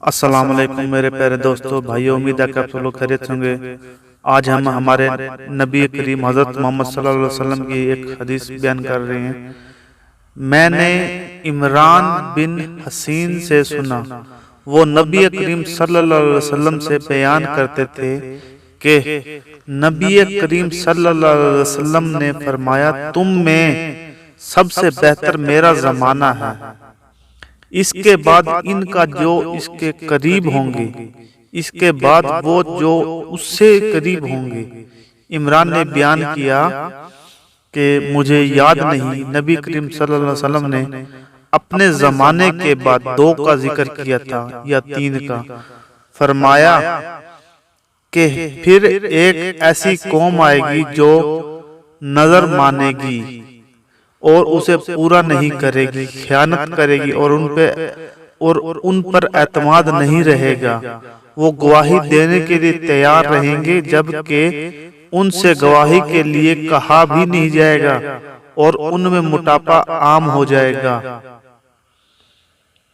السلام علیکم میرے پیارے دوستو بھائیو، امید ہے کہ آپ سب لوگ خیریت ہوں گے۔ آج ہم ہمارے نبی کریم حضرت محمد صلی اللہ علیہ وسلم کی ایک حدیث بیان کر رہے ہیں۔ میں نے عمران بن حسین سے سنا، وہ نبی کریم صلی اللہ علیہ وسلم سے بیان کرتے تھے کہ نبی کریم صلی اللہ علیہ وسلم نے فرمایا، تم میں سب سے بہتر میرا زمانہ ہے، اس کے بعد ان کا جو اس کے قریب ہوں گے، اس کے بعد وہ جو اس سے قریب ہوں گے۔ عمران نے بیان کیا کہ مجھے یاد نہیں، نبی کریم صلی اللہ علیہ وسلم نے اپنے زمانے کے بعد 2 کا ذکر کیا تھا یا 3 کا۔ فرمایا کہ پھر ایک ایسی قوم آئے گی جو نظر مانے گی اور اسے پورا نہیں کرے گی، خیانت کرے گی اور ان پر اعتماد نہیں رہے گا۔ وہ گواہی دینے کے لیے تیار رہیں گے جبکہ ان سے گواہی کے لیے کہا بھی نہیں جائے گا، اور ان میں موٹاپا عام ہو جائے گا۔